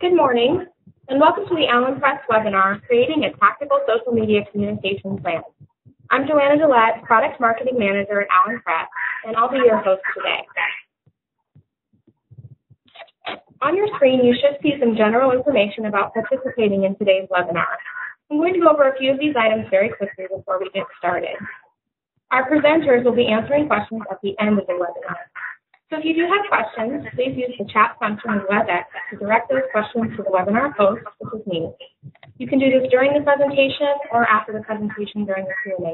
Good morning, and welcome to the Allen Press webinar, Creating a Tactical Social Media Communication Plan. I'm Joanna Gillette, Product Marketing Manager at Allen Press, and I'll be your host today. On your screen, you should see some general information about participating in today's webinar. I'm going to go over a few of these items very quickly before we get started. Our presenters will be answering questions at the end of the webinar. So if you do have questions, please use the chat function of WebEx to direct those questions to the webinar host, which is me. You can do this during the presentation or after the presentation during the Q&A.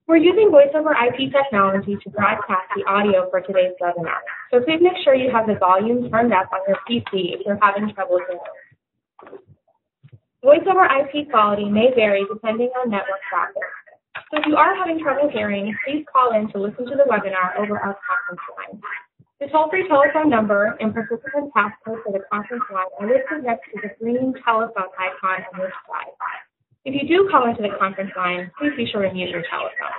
We're using voice over IP technology to broadcast the audio for today's webinar. So please make sure you have the volume turned up on your PC if you're having trouble hearing. Voice over IP quality may vary depending on network traffic. So if you are having trouble hearing, please call in to listen to the webinar over our conference line. The toll-free telephone number and participant passcode for the conference line are listed next to the green telephone icon on this slide. If you do call into the conference line, please be sure to mute your telephone.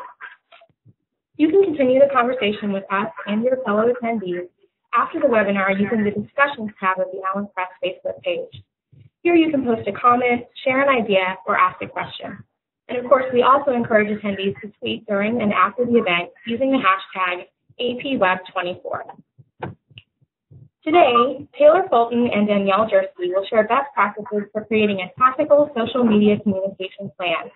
You can continue the conversation with us and your fellow attendees after the webinar using the Discussions tab of the Allen Press Facebook page. Here you can post a comment, share an idea, or ask a question. And of course, we also encourage attendees to tweet during and after the event using the hashtag APWeb24. Today, Taylor Fulton and Danielle Jersey will share best practices for creating a tactical social media communication plan,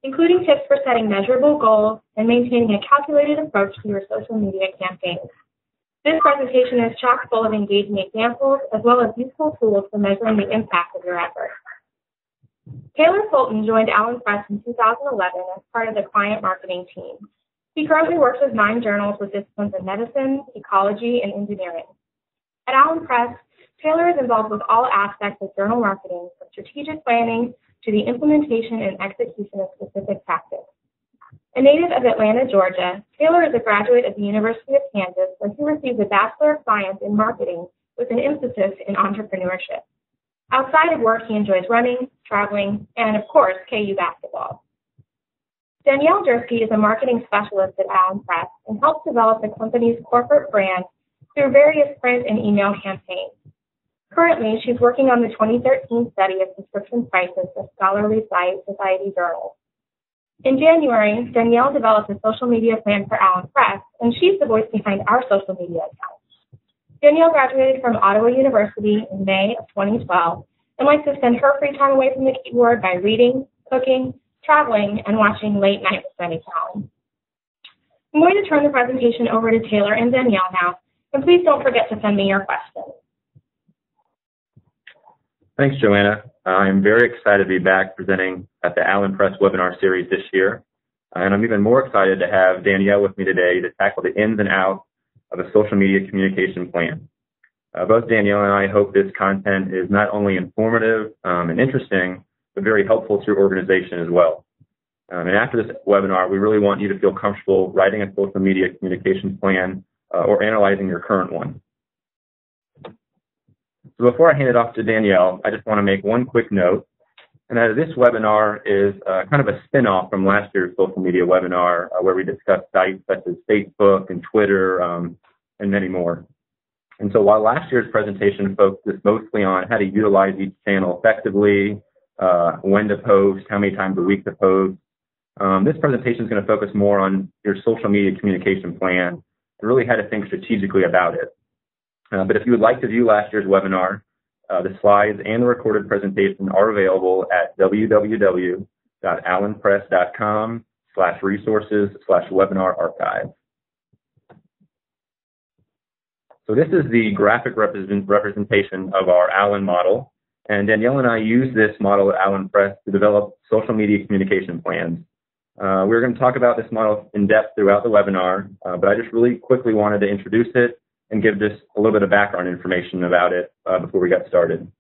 including tips for setting measurable goals and maintaining a calculated approach to your social media campaigns. This presentation is chock full of engaging examples as well as useful tools for measuring the impact of your efforts. Taylor Fulton joined Allen Press in 2011 as part of the client marketing team. He currently works with 9 journals with disciplines in medicine, ecology, and engineering. At Allen Press, Taylor is involved with all aspects of journal marketing, from strategic planning to the implementation and execution of specific tactics. A native of Atlanta, Georgia, Taylor is a graduate of the University of Kansas, where he received a Bachelor of Science in Marketing with an emphasis in entrepreneurship. Outside of work, he enjoys running, traveling, and, of course, KU basketball. Danielle Jersey is a marketing specialist at Allen Press and helps develop the company's corporate brand through various print and email campaigns. Currently, she's working on the 2013 study of subscription prices for scholarly society journals. In January, Danielle developed a social media plan for Allen Press, and she's the voice behind our social media account. Danielle graduated from Ottawa University in May of 2012 and likes to spend her free time away from the keyboard by reading, cooking, traveling, and watching late night with Benny Callen. I'm going to turn the presentation over to Taylor and Danielle now, and please don't forget to send me your questions. Thanks, Joanna. I'm very excited to be back presenting at the Allen Press webinar series this year, and I'm even more excited to have Danielle with me today to tackle the ins and outs of a social media communication plan. Both Danielle and I hope this content is not only informative and interesting, but very helpful to your organization as well. And after this webinar, we really want you to feel comfortable writing a social media communications plan or analyzing your current one. So before I hand it off to Danielle, I just want to make one quick note, and that this webinar is kind of a spin-off from last year's social media webinar where we discussed sites such as Facebook and Twitter and many more. And so while last year's presentation focused mostly on how to utilize each channel effectively, when to post, how many times a week to post, this presentation is going to focus more on your social media communication plan and really how to think strategically about it. But if you would like to view last year's webinar, the slides and the recorded presentation are available at www.allenpress.com/resources/webinar archive. So this is the graphic representation of our Allen model, and Danielle and I use this model at Allen Press to develop social media communication plans. We're going to talk about this model in depth throughout the webinar, but I just really quickly wanted to introduce it and give just a little bit of background information about it before we got started.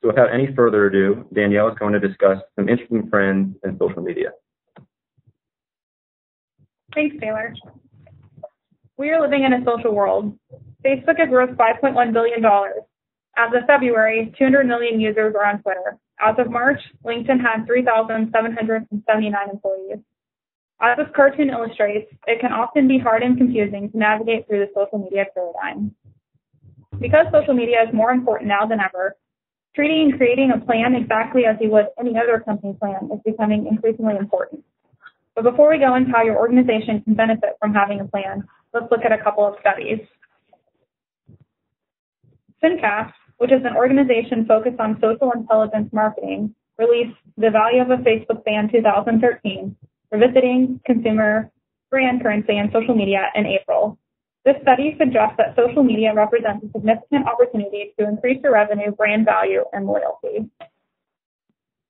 So without any further ado, Danielle is going to discuss some interesting trends in social media. Thanks, Taylor. We are living in a social world. Facebook is worth $5.1 billion. As of February, 200 million users are on Twitter. As of March, LinkedIn had 3,779 employees. As this cartoon illustrates, it can often be hard and confusing to navigate through the social media paradigm. Because social media is more important now than ever, treating and creating a plan exactly as you would any other company plan is becoming increasingly important. But before we go into how your organization can benefit from having a plan, let's look at a couple of studies. FinCast, which is an organization focused on social intelligence marketing, released The Value of a Facebook Fan 2013, Revisiting Consumer Brand Currency and Social Media in April. This study suggests that social media represents a significant opportunity to increase your revenue, brand value, and loyalty.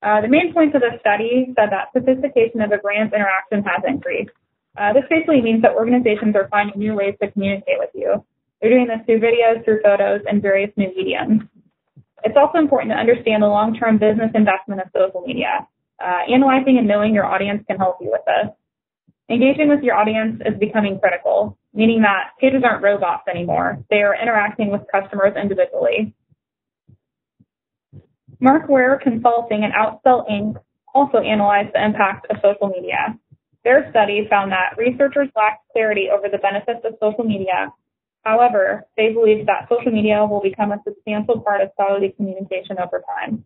The main points of the study said that sophistication of a brand's interaction has increased. This basically means that organizations are finding new ways to communicate with you. They're doing this through videos, through photos, and various new mediums. It's also important to understand the long-term business investment of social media. Analyzing and knowing your audience can help you with this. Engaging with your audience is becoming critical, meaning that pages aren't robots anymore. They are interacting with customers individually. Mark Ware Consulting and Outsell Inc. also analyzed the impact of social media. Their study found that researchers lacked clarity over the benefits of social media. However, they believe that social media will become a substantial part of scholarly communication over time.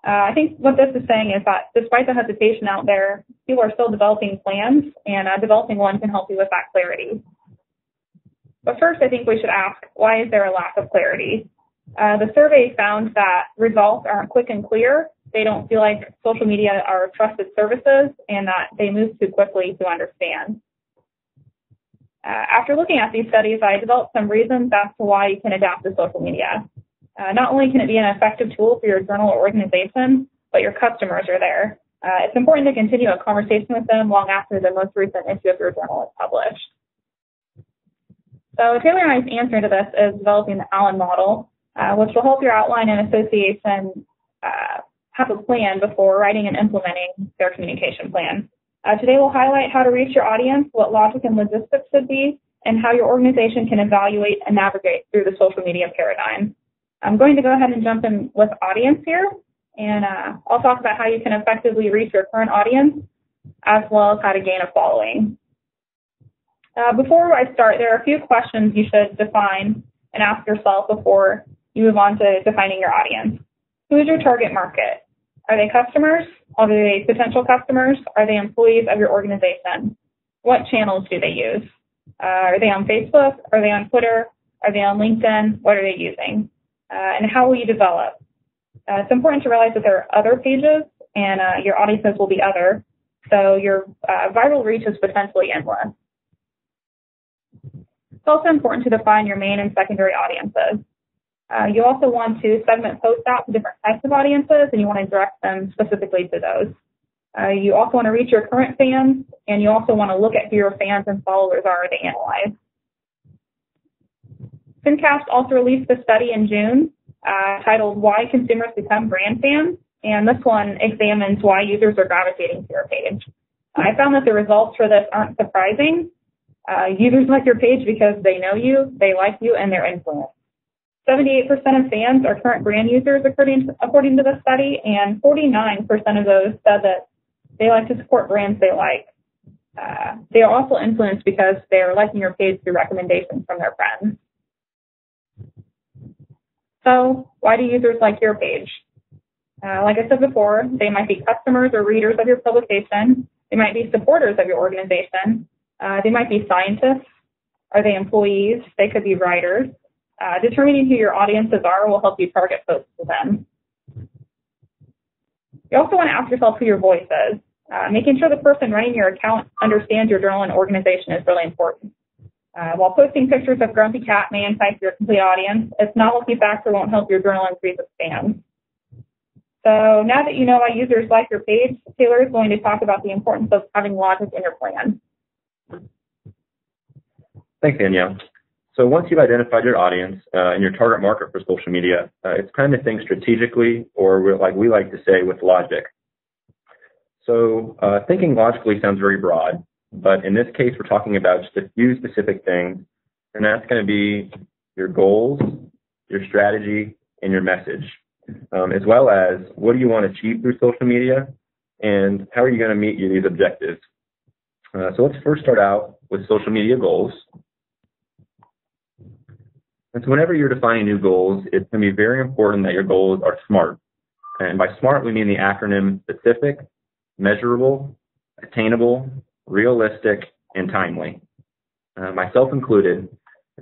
I think what this is saying is that despite the hesitation out there, people are still developing plans, and developing one can help you with that clarity. But first, I think we should ask, why is there a lack of clarity? The survey found that results aren't quick and clear. They don't feel like social media are trusted services, and that they move too quickly to understand. After looking at these studies, I developed some reasons as to why you can adapt to social media. Not only can it be an effective tool for your journal or organization, but your customers are there. It's important to continue a conversation with them long after the most recent issue of your journal is published. So Taylor and I's answer to this is developing the Allen model, which will help your outline and association have a plan before writing and implementing their communication plan. Today we'll highlight how to reach your audience, what logic and logistics should be, and how your organization can evaluate and navigate through the social media paradigm. I'm going to go ahead and jump in with audience here, and I'll talk about how you can effectively reach your current audience, as well as how to gain a following. Before I start, there are a few questions you should define and ask yourself before you move on to defining your audience. Who is your target market? Are they customers? Are they potential customers? Are they employees of your organization? What channels do they use? Are they on Facebook? Are they on Twitter? Are they on LinkedIn? What are they using? And how will you develop? It's important to realize that there are other pages, and your audiences will be other, so your viral reach is potentially endless. It's also important to define your main and secondary audiences. You also want to segment posts out to different types of audiences, and you want to direct them specifically to those. You also want to reach your current fans, and you also want to look at who your fans and followers are to analyze. FinCast also released a study in June titled Why Consumers Become Brand Fans, and this one examines why users are gravitating to your page. I found that the results for this aren't surprising. Users like your page because they know you, they like you, and they're influenced. 78% of fans are current brand users according to the study, and 49% of those said that they like to support brands they like. They are also influenced because they are liking your page through recommendations from their friends. So why do users like your page? Like I said before, they might be customers or readers of your publication. They might be supporters of your organization. They might be scientists. Are they employees? They could be writers. Determining who your audiences are will help you target posts to them. You also want to ask yourself who your voice is. Making sure the person running your account understands your journal and organization is really important. While posting pictures of Grumpy Cat may entice your complete audience, its novelty factor won't help your journal increase its fans. So now that you know why users like your page, Taylor is going to talk about the importance of having logic in your plan. Thanks, Danielle. So once you've identified your audience and your target market for social media, it's time to think strategically, or like we like to say, with logic. So thinking logically sounds very broad, but in this case, we're talking about just a few specific things, and that's going to be your goals, your strategy, and your message, as well as what do you want to achieve through social media, and how are you going to meet these objectives. So let's first start out with social media goals. And so whenever you're defining new goals, it's going to be very important that your goals are SMART. And by SMART, we mean the acronym specific, measurable, attainable, realistic, and timely. Myself included,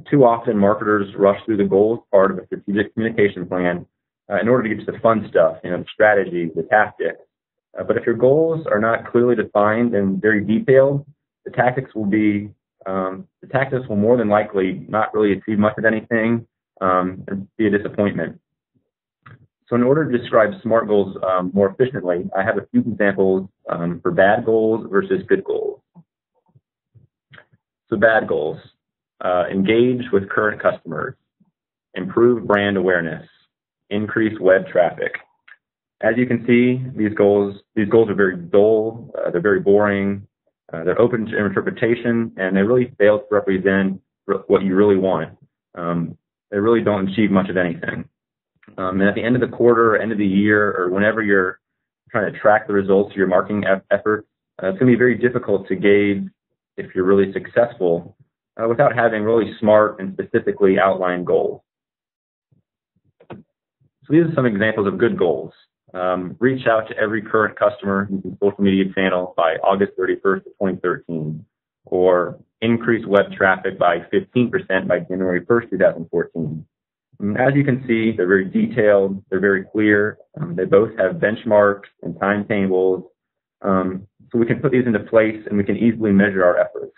too often marketers rush through the goals part of a strategic communication plan in order to get to the fun stuff, the strategy, the tactics. But if your goals are not clearly defined and very detailed, the tactics will more than likely not really achieve much of anything and be a disappointment. So in order to describe SMART goals more efficiently, I have a few examples for bad goals versus good goals. So bad goals, engage with current customers, improve brand awareness, increase web traffic. As you can see, these goals are very dull, they're very boring, they're open to interpretation, and they really fail to represent what you really want. They really don't achieve much of anything. And at the end of the quarter, end of the year, or whenever you're trying to track the results of your marketing efforts, it's going to be very difficult to gauge if you're really successful without having really SMART and specifically outlined goals. So these are some examples of good goals. Reach out to every current customer using social media channel by August 31st of 2013, or increase web traffic by 15% by January 1st, 2014. As you can see, they're very detailed, they're very clear, they both have benchmarks and timetables, so we can put these into place and we can easily measure our efforts.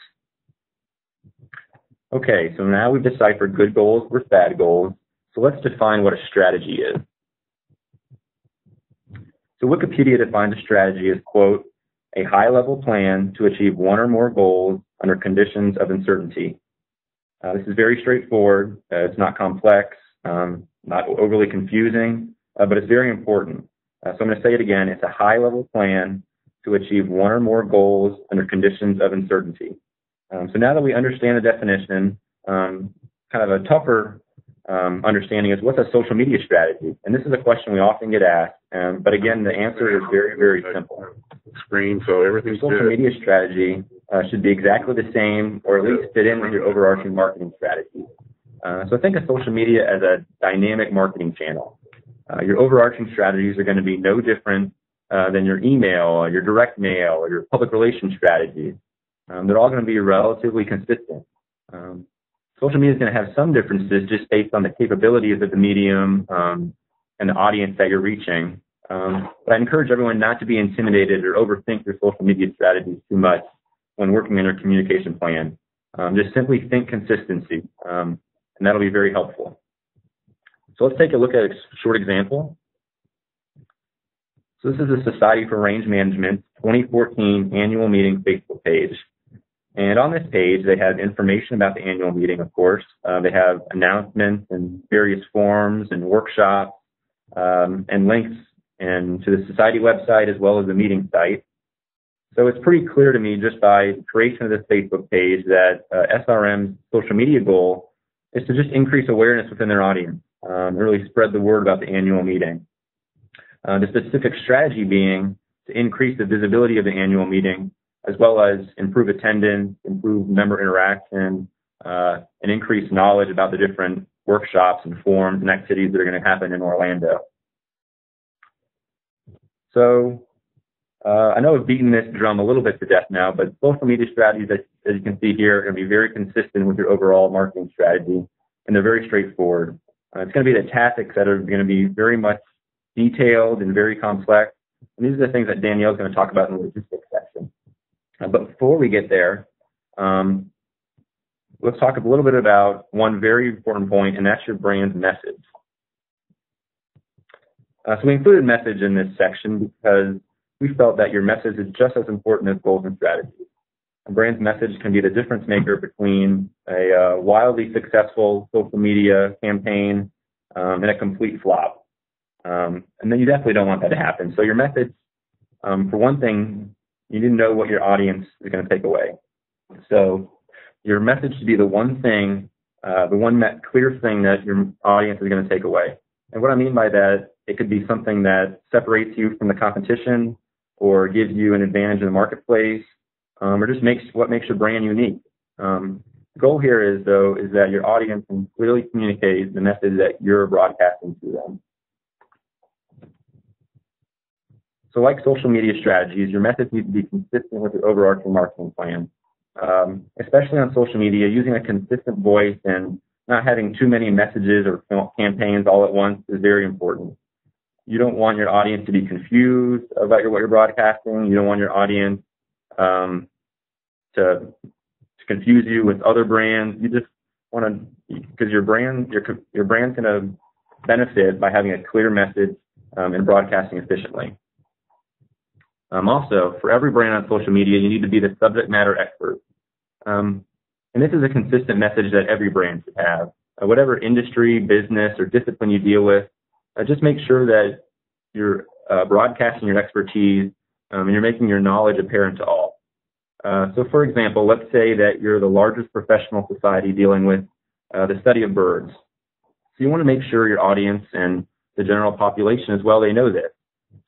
Okay, so now we've deciphered good goals versus bad goals, so let's define what a strategy is. So Wikipedia defines a strategy as, quote, a high-level plan to achieve one or more goals under conditions of uncertainty. This is very straightforward. It's not complex, not overly confusing, but it's very important. So I'm going to say it again. It's a high-level plan to achieve one or more goals under conditions of uncertainty. So now that we understand the definition, kind of a tougher understanding is what's a social media strategy? And this is a question we often get asked, but again, the answer is very, very simple. So everything's social good. Media strategy should be exactly the same, or at least fit in with your overarching marketing strategy. So think of social media as a dynamic marketing channel. Your overarching strategies are going to be no different than your email, or your direct mail, or your public relations strategies. They're all going to be relatively consistent. Social media is going to have some differences just based on the capabilities of the medium and the audience that you're reaching. But I encourage everyone not to be intimidated or overthink your social media strategies too much when working on your communication plan. Just simply think consistency, and that'll be very helpful. So let's take a look at a short example. So this is the Society for Range Management 2014 annual meeting Facebook page. And on this page, they have information about the annual meeting, of course. They have announcements and various forums and workshops and links to the society website as well as the meeting site. So it's pretty clear to me just by the creation of this Facebook page that SRM's social media goal is to just increase awareness within their audience and really spread the word about the annual meeting. The specific strategy being to increase the visibility of the annual meeting, as well as improve attendance, improve member interaction, and increase knowledge about the different workshops and forums and activities that are going to happen in Orlando. So I know I've beaten this drum a little bit to death now, but social media strategies, as you can see here, are going to be very consistent with your overall marketing strategy, and they're very straightforward. It's going to be the tactics that are going to be very much detailed and very complex, and these are the things that Danielle is going to talk about in the logistics section. But before we get there, let's talk a little bit about one very important point, and that's your brand's message. So we included message in this section because we felt that your message is just as important as goals and strategies. A brand's message can be the difference maker between a wildly successful social media campaign and a complete flop. And then you definitely don't want that to happen. So your message, for one thing, you need to know what your audience is going to take away. So your message should be the one thing, clear thing that your audience is going to take away. And what I mean by that, it could be something that separates you from the competition or gives you an advantage in the marketplace, or just what makes your brand unique. The goal here is, though, is that your audience can clearly communicate the message that you're broadcasting to them. So like social media strategies, your message needs to be consistent with your overarching marketing plan. Especially on social media, using a consistent voice and not having too many messages or campaigns all at once is very important. You don't want your audience to be confused about what you're broadcasting. You don't want your audience to confuse you with other brands. You just want to, because your brand's going to benefit by having a clear message and broadcasting efficiently. Also, for every brand on social media, you need to be the subject matter expert. And this is a consistent message that every brand should have. Whatever industry, business, or discipline you deal with, just make sure that you're broadcasting your expertise and you're making your knowledge apparent to all. So, for example, let's say that you're the largest professional society dealing with the study of birds. So you want to make sure your audience and the general population as well, they know this.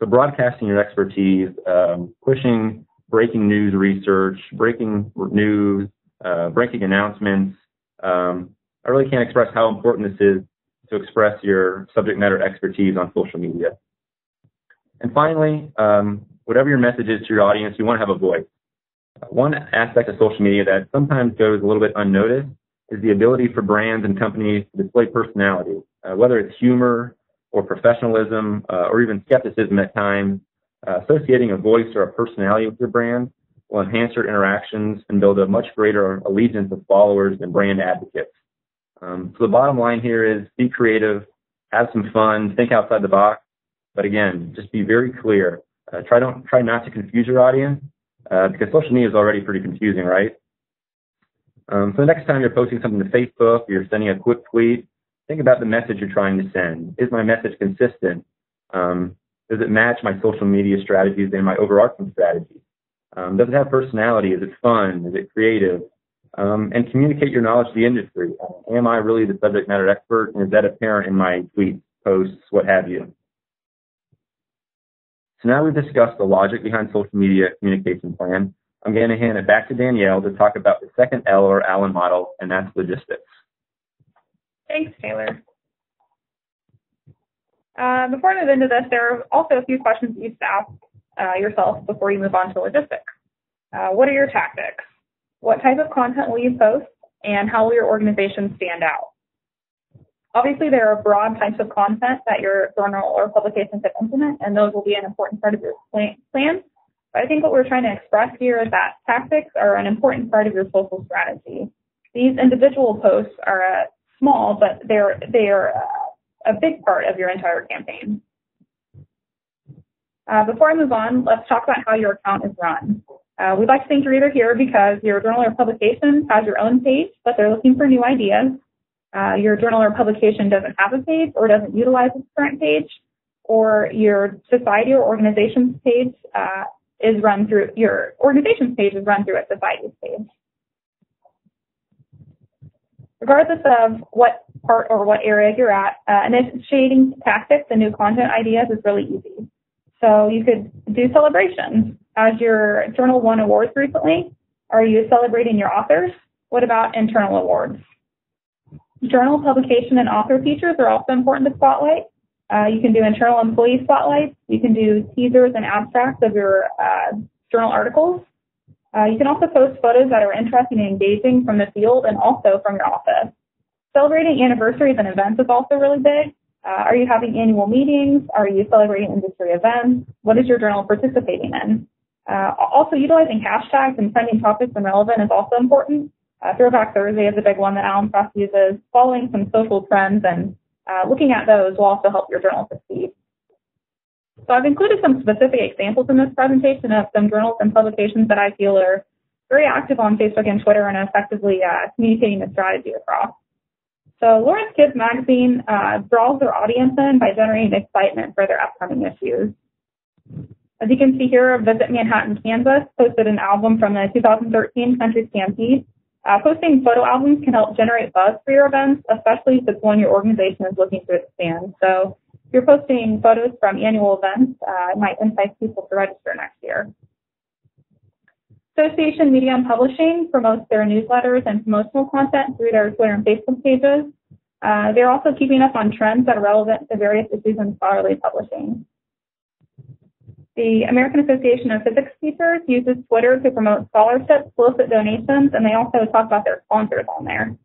So broadcasting your expertise, pushing breaking news research, breaking news, breaking announcements. I really can't express how important this is to express your subject matter expertise on social media. And finally, whatever your message is to your audience, you want to have a voice. One aspect of social media that sometimes goes a little bit unnoticed is the ability for brands and companies to display personality, whether it's humor or professionalism or even skepticism at times. Associating a voice or a personality with your brand will enhance your interactions and build a much greater allegiance of followers and brand advocates. So the bottom line here is be creative, have some fun, think outside the box, but again, just be very clear. Try not to confuse your audience because social media is already pretty confusing, right? So the next time you're posting something to Facebook, or you're sending a quick tweet, think about the message you're trying to send. Is my message consistent? Does it match my social media strategies and my overarching strategies? Does it have personality? Is it fun? Is it creative? And communicate your knowledge to the industry. Am I really the subject matter expert? And is that apparent in my tweets, posts, what have you? So now we've discussed the logic behind social media communication plan. I'm going to hand it back to Danielle to talk about the second L or Allen model, and that's logistics. Thanks, Taylor. Before I move into this, there are also a few questions you should ask yourself before you move on to logistics. What are your tactics? What type of content will you post? And how will your organization stand out? Obviously, there are broad types of content that your journal or publication could implement, and those will be an important part of your plan. But I think what we're trying to express here is that tactics are an important part of your social strategy. These individual posts are small, but they are a big part of your entire campaign. Before I move on, let's talk about how your account is run. We'd like to think you're either here because your journal or publication has your own page, but they're looking for new ideas. Your journal or publication doesn't have a page or doesn't utilize its current page, or your society or organization's page is run through its society's page. Regardless of what part or what area you're at, initiating tactics and new content ideas is really easy. So you could do celebrations. Has your journal won awards recently? Are you celebrating your authors? What about internal awards? Journal publication and author features are also important to spotlight. You can do internal employee spotlights. You can do teasers and abstracts of your journal articles. You can also post photos that are interesting and engaging from the field and also from your office. Celebrating anniversaries and events is also really big. Are you having annual meetings? Are you celebrating industry events? What is your journal participating in? Also, utilizing hashtags and trending topics when relevant is also important. Throwback Thursday is a big one that Allen Press uses. Following some social trends and looking at those will also help your journal succeed. So I've included some specific examples in this presentation of some journals and publications that I feel are very active on Facebook and Twitter and effectively communicating the strategy across. So Lawrence Kids Magazine draws their audience in by generating excitement for their upcoming issues. As you can see here, Visit Manhattan, Kansas posted an album from the 2013 Country Stampede. Posting photo albums can help generate buzz for your events, especially if it's one your organization is looking to expand. So if you're posting photos from annual events, it might entice people to register next year. Association Media and Publishing promotes their newsletters and promotional content through their Twitter and Facebook pages. They're also keeping us on trends that are relevant to various issues in scholarly publishing. The American Association of Physics Teachers uses Twitter to promote scholarships, solicit donations, and they also talk about their sponsors on there.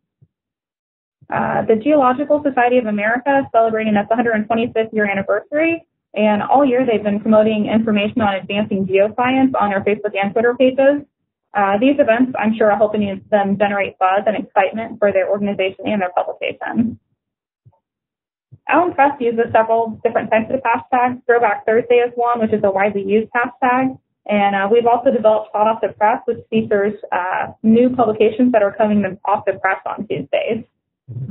The Geological Society of America is celebrating its 125th year anniversary, and all year they've been promoting information on advancing geoscience on their Facebook and Twitter pages. These events, I'm sure, are helping them generate buzz and excitement for their organization and their publication. Allen Press uses several different types of hashtags. Throwback Thursday is one, which is a widely used hashtag. And we've also developed Hot Off the Press, which features new publications that are coming off the press on Tuesdays.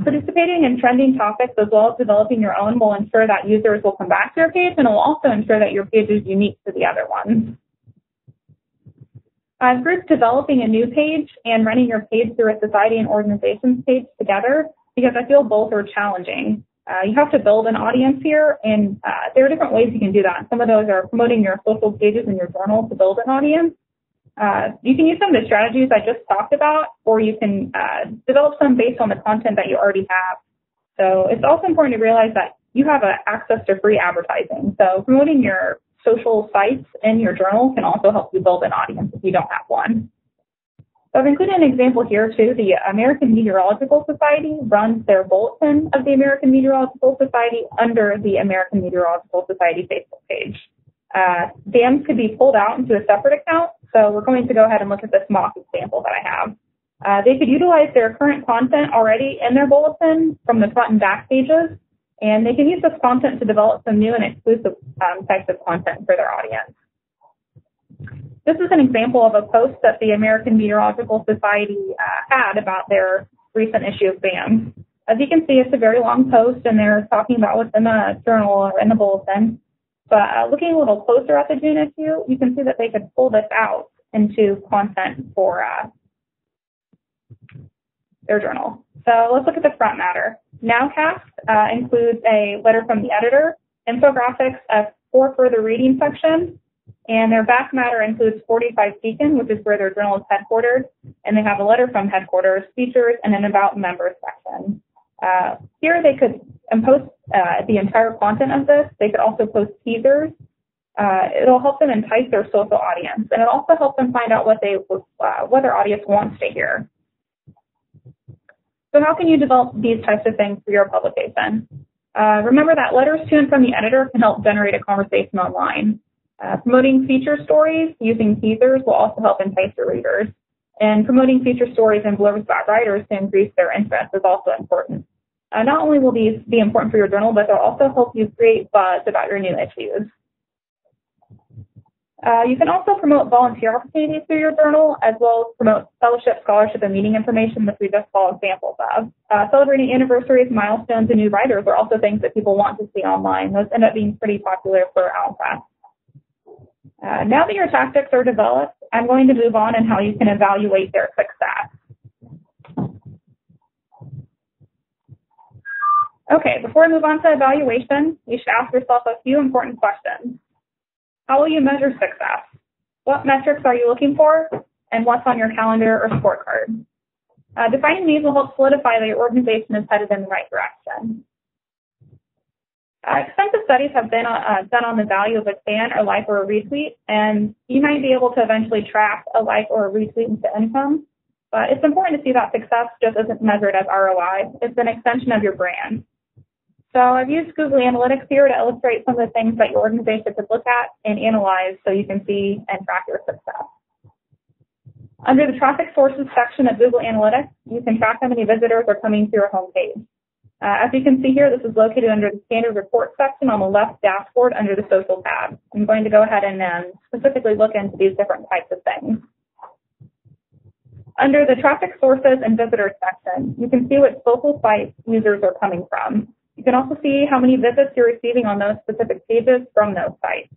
Participating in trending topics as well as developing your own will ensure that users will come back to your page, and it will also ensure that your page is unique to the other ones. Groups developing a new page and running your page through a society and organizations page together, because I feel both are challenging. You have to build an audience here, and there are different ways you can do that. Some of those are promoting your social pages in your journal to build an audience. You can use some of the strategies I just talked about, or you can develop some based on the content that you already have. So it's also important to realize that you have access to free advertising. So promoting your social sites in your journal can also help you build an audience if you don't have one. So I've included an example here too. The American Meteorological Society runs their bulletin of the American Meteorological Society under the American Meteorological Society Facebook page. Dams could be pulled out into a separate account, so we're going to go ahead and look at this mock example that I have. They could utilize their current content already in their bulletin from the front and back pages, and they can use this content to develop some new and exclusive types of content for their audience. This is an example of a post that the American Meteorological Society had about their recent issue of BAM. As you can see, it's a very long post, and they're talking about what's in the journal or in the bulletin. But looking a little closer at the June issue, you can see that they could pull this out into content for their journal. So let's look at the front matter. Nowcast includes a letter from the editor, infographics, a for further reading section, and their back matter includes 45 Beacon, which is where their journal is headquartered, and they have a letter from headquarters, features, and an about members section. Here they could post the entire content of this. They could also post teasers. It'll help them entice their social audience, and it'll also help them find out what their audience wants to hear. So how can you develop these types of things for your publication? Remember that letters to and from the editor can help generate a conversation online. Promoting feature stories using teasers will also help entice your readers. And promoting feature stories and blurbs about writers to increase their interest is also important. Not only will these be important for your journal, but they'll also help you create buzz about your new issues. You can also promote volunteer opportunities through your journal, as well as promote fellowship, scholarship, and meeting information, which we just saw examples of. Celebrating anniversaries, milestones, and new writers are also things that people want to see online. Those end up being pretty popular for Alpha. Now that your tactics are developed, I'm going to move on and how you can evaluate their success. Okay, before we move on to evaluation, you should ask yourself a few important questions. How will you measure success? What metrics are you looking for? And what's on your calendar or scorecard? Defining these will help solidify that your organization is headed in the right direction. Extensive studies have been done on the value of a fan or like or a retweet, and you might be able to eventually track a like or a retweet into income, but it's important to see that success just isn't measured as ROI. It's an extension of your brand. So I've used Google Analytics here to illustrate some of the things that your organization could look at and analyze so you can see and track your success. Under the traffic sources section of Google Analytics, you can track how many visitors are coming to your homepage. As you can see here, this is located under the Standard Report section on the left dashboard under the Social tab. I'm going to go ahead and specifically look into these different types of things. Under the Traffic Sources and Visitors section, you can see what social sites users are coming from. You can also see how many visits you're receiving on those specific pages from those sites.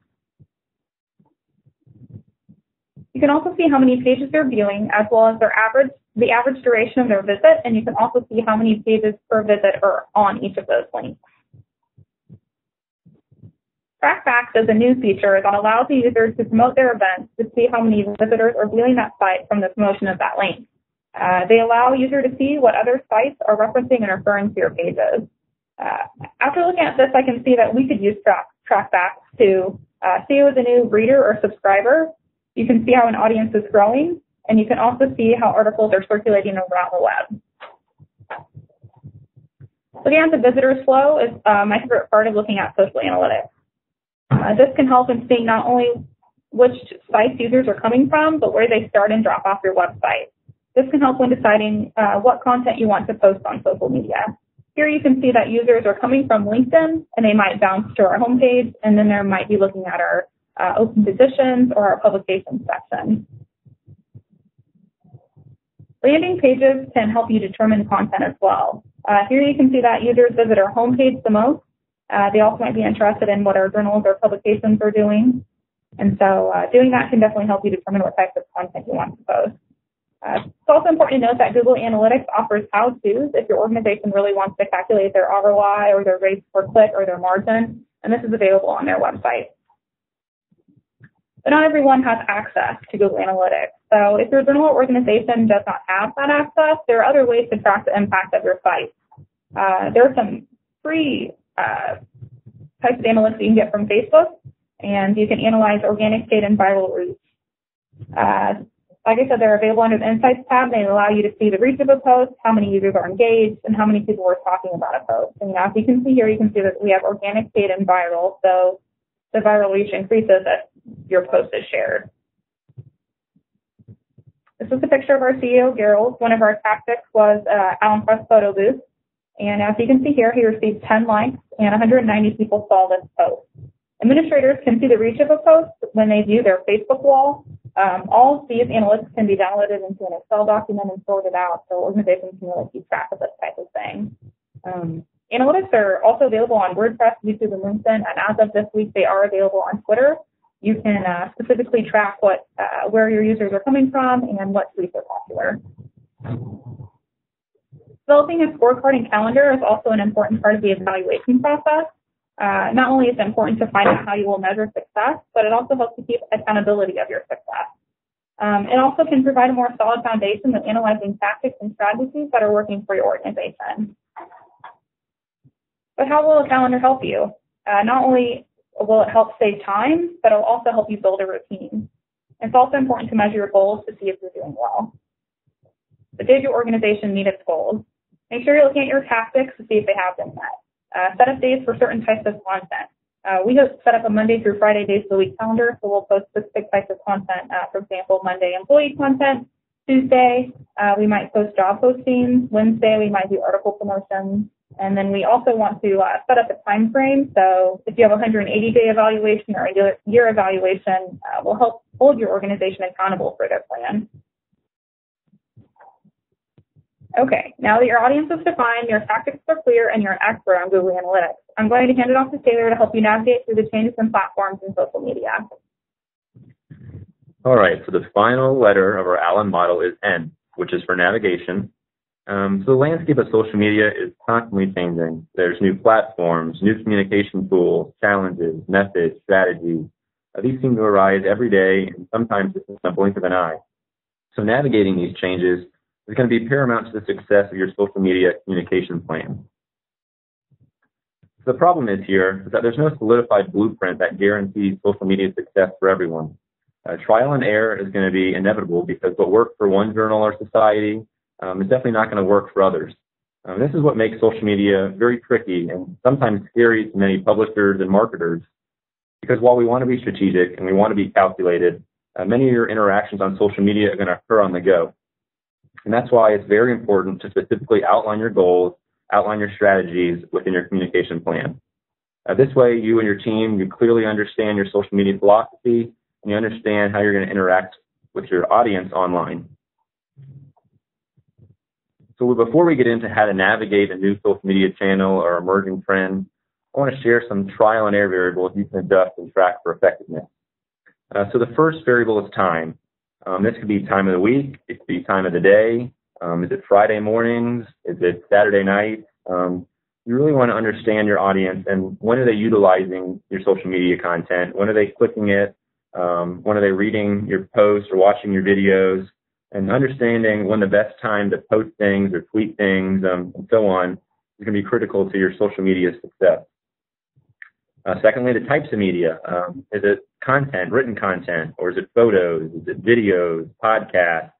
You can also see how many pages they're viewing, as well as the average duration of their visit, and you can also see how many pages per visit are on each of those links. Trackbacks is a new feature that allows the users to promote their events to see how many visitors are viewing that site from the promotion of that link. They allow users to see what other sites are referencing and referring to your pages. After looking at this, I can see that we could use trackbacks to see who is a new reader or subscriber. You can see how an audience is growing, and you can also see how articles are circulating around the web. Looking at the visitors flow is my favorite part of looking at social analytics. This can help in seeing not only which sites users are coming from, but where they start and drop off your website. This can help when deciding what content you want to post on social media. Here you can see that users are coming from LinkedIn, and they might bounce to our homepage, and then they might be looking at our open positions or our publications section. Landing pages can help you determine content as well. Here you can see that users visit our homepage the most. They also might be interested in what our journals or publications are doing. And so doing that can definitely help you determine what types of content you want to post. It's also important to note that Google Analytics offers how-tos if your organization really wants to calculate their ROI or their rates per click or their margin, and this is available on their website. But not everyone has access to Google Analytics. So if your journal or organization does not have that access, there are other ways to track the impact of your site. There are some free types of analytics you can get from Facebook, and you can analyze organic, paid, and viral reach. Like I said, they're available under the Insights tab. They allow you to see the reach of a post, how many users are engaged, and how many people are talking about a post. And as you can see here, you can see that we have organic, paid, and viral. So the viral reach increases as your post is shared. This is a picture of our CEO, Gerald. One of our tactics was Alan Press photo booth. And as you can see here, he received 10 likes and 190 people saw this post. Administrators can see the reach of a post when they view their Facebook wall. All of these analytics can be downloaded into an Excel document and sorted out so organizations can really keep track of this type of thing. Analytics are also available on WordPress, YouTube, and LinkedIn, and as of this week, they are available on Twitter. You can specifically track where your users are coming from and what tweets are popular. Developing a scorecard and calendar is also an important part of the evaluation process. Not only is it important to find out how you will measure success, but it also helps to keep accountability of your success. It also can provide a more solid foundation of analyzing tactics and strategies that are working for your organization. But how will a calendar help you? Not only will it help save time, but it will also help you build a routine. It's also important to measure your goals to see if you're doing well. But did your organization meet its goals? Make sure you're looking at your tactics to see if they have been met. Set up days for certain types of content. We set up a Monday through Friday days of the week calendar, so we'll post specific types of content. For example, Monday employee content. Tuesday, we might post job postings. Wednesday, we might do article promotions. And then we also want to set up a time frame. So if you have a 180-day evaluation or a year evaluation, will help hold your organization accountable for their plan. Okay, now that your audience is defined, your tactics are clear, and you're an expert on Google Analytics, I'm going to hand it off to Taylor to help you navigate through the changes in platforms and social media. All right, so the final letter of our Allen model is N, which is for navigation. So the landscape of social media is constantly changing. There's new platforms, new communication tools, challenges, methods, strategies. These seem to arise every day, and sometimes just in the blink of an eye. So navigating these changes is going to be paramount to the success of your social media communication plan. So the problem is that there's no solidified blueprint that guarantees social media success for everyone. Trial and error is going to be inevitable because what worked for one journal or society is definitely not going to work for others. This is what makes social media very tricky and sometimes scary to many publishers and marketers, because while we want to be strategic and we want to be calculated, many of your interactions on social media are going to occur on the go. And that's why it's very important to specifically outline your goals, outline your strategies within your communication plan. This way, you and your team, you clearly understand your social media philosophy, and you understand how you're going to interact with your audience online. So before we get into how to navigate a new social media channel or emerging trend, I want to share some trial and error variables you can adjust and track for effectiveness. So the first variable is time. This could be time of the week, it could be time of the day. Is it Friday mornings? Is it Saturday night? you really want to understand your audience and when are they utilizing your social media content, when are they clicking it, when are they reading your posts or watching your videos, and understanding when the best time to post things or tweet things and so on is going to be critical to your social media success. Secondly, the types of media. Is it content, written content, or is it photos? Is it videos, podcasts?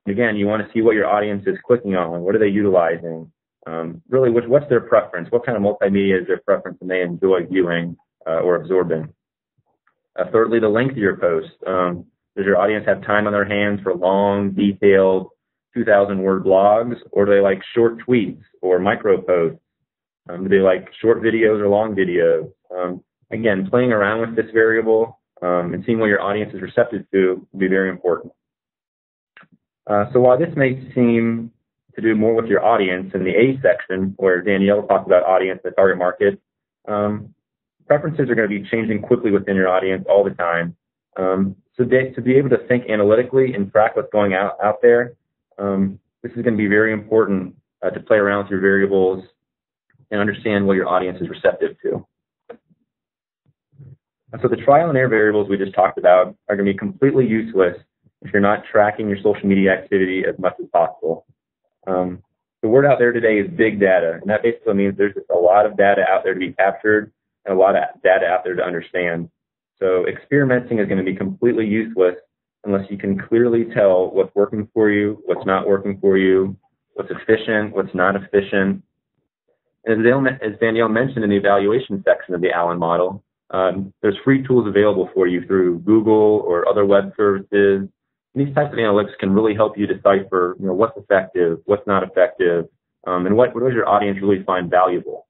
Again, you want to see what your audience is clicking on. What are they utilizing? Really, what's their preference? What kind of multimedia is their preference and they enjoy viewing or absorbing? Thirdly, the length of your post. Does your audience have time on their hands for long, detailed, 2,000-word blogs, or do they like short tweets or micro posts? Do they like short videos or long videos? Again, playing around with this variable and seeing what your audience is receptive to will be very important. So while this may seem to do more with your audience in the A section, where Danielle talked about audience and the target market, preferences are going to be changing quickly within your audience all the time. So to be able to think analytically and track what's going out there, this is going to be very important to play around with your variables and understand what your audience is receptive to. So the trial and error variables we just talked about are going to be completely useless if you're not tracking your social media activity as much as possible. The word out there today is big data, and that basically means there's just a lot of data out there to be captured and a lot of data out there to understand. So experimenting is going to be completely useless unless you can clearly tell what's working for you, what's not working for you, what's efficient, what's not efficient. And as Danielle mentioned in the evaluation section of the Allen model, there's free tools available for you through Google or other web services. And these types of analytics can really help you decipher, what's effective, what's not effective, and what does your audience really find valuable.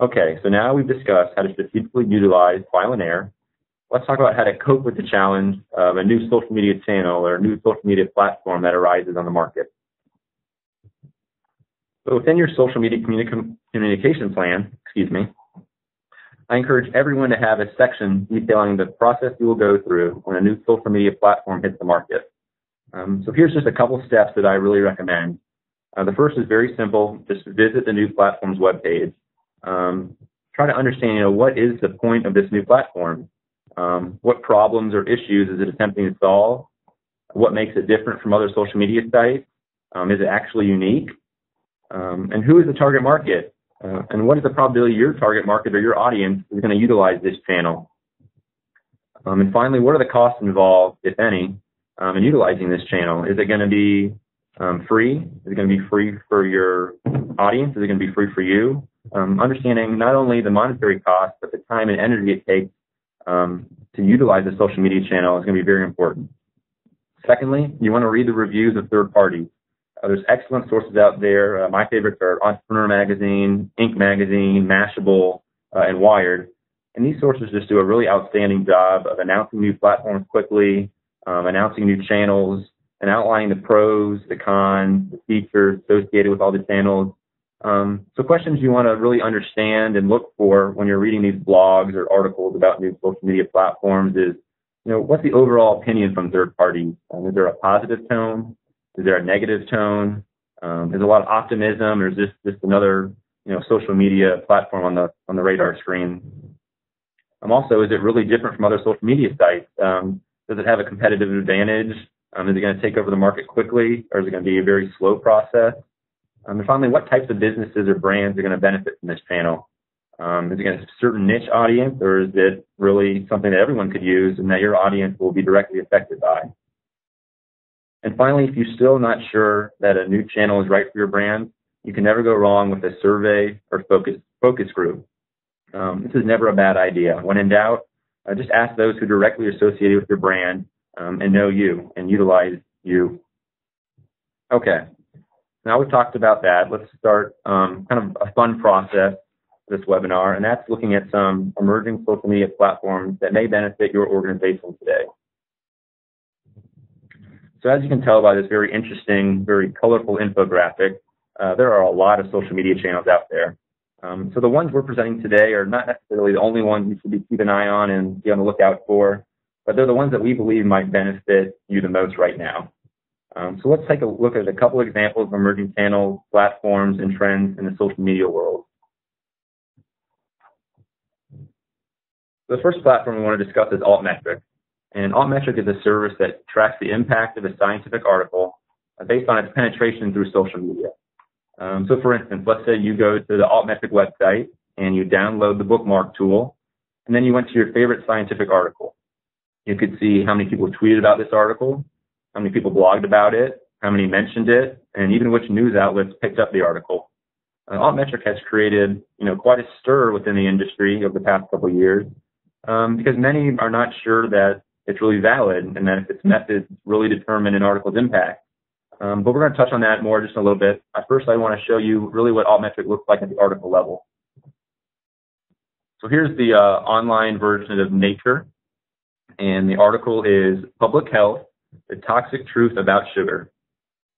Okay, so now we've discussed how to strategically utilize trial and error. Let's talk about how to cope with the challenge of a new social media channel or a new social media platform that arises on the market. So within your social media communication plan, I encourage everyone to have a section detailing the process you will go through when a new social media platform hits the market. So here's just a couple steps that I really recommend. The first is very simple. Just visit the new platform's webpage. Try to understand, what is the point of this new platform? What problems or issues is it attempting to solve? What makes it different from other social media sites? Is it actually unique? And who is the target market? And what is the probability your target market or your audience is going to utilize this channel? And finally, what are the costs involved, if any, in utilizing this channel? Is it going to be free? Is it going to be free for your audience? Is it going to be free for you? Understanding not only the monetary cost, but the time and energy it takes to utilize the social media channel is going to be very important. Secondly, you want to read the reviews of third parties. There's excellent sources out there. My favorites are Entrepreneur Magazine, Inc. Magazine, Mashable, and Wired. And these sources just do a really outstanding job of announcing new platforms quickly, announcing new channels, and outlining the pros, the cons, the features associated with all the channels. So questions you want to really understand and look for when you're reading these blogs or articles about new social media platforms is, what's the overall opinion from third parties? Is there a positive tone? Is there a negative tone? Is there a lot of optimism, or is this just another, social media platform on the radar screen? Also, is it really different from other social media sites? Does it have a competitive advantage? Is it going to take over the market quickly, or is it going to be a very slow process? And finally, what types of businesses or brands are going to benefit from this channel? Is it going to have a certain niche audience, or is it really something that everyone could use and that your audience will be directly affected by? And finally, if you're still not sure that a new channel is right for your brand, you can never go wrong with a survey or focus group. This is never a bad idea. When in doubt, just ask those who are directly associated with your brand and know you and utilize you. Okay, now we've talked about that. Let's start kind of a fun process for this webinar, and that's looking at some emerging social media platforms that may benefit your organization today. So as you can tell by this very interesting, very colorful infographic, there are a lot of social media channels out there. So the ones we're presenting today are not necessarily the only ones you should keep an eye on and be on the lookout for, but they're the ones that we believe might benefit you the most right now. So let's take a look at a couple examples of emerging channels, platforms, and trends in the social media world. The first platform we want to discuss is Altmetric. And Altmetric is a service that tracks the impact of a scientific article based on its penetration through social media. So for instance, let's say you go to the Altmetric website and you download the bookmark tool, and then you went to your favorite scientific article. You could see how many people tweeted about this article, how many people blogged about it, how many mentioned it, and even which news outlets picked up the article. Altmetric has created, quite a stir within the industry over the past couple of years because many are not sure that it's really valid and that its methods really determine an article's impact. But we're going to touch on that more just a little bit. First, I want to show you really what Altmetric looks like at the article level. So here's the online version of Nature, and the article is Public Health, the Toxic Truth About Sugar.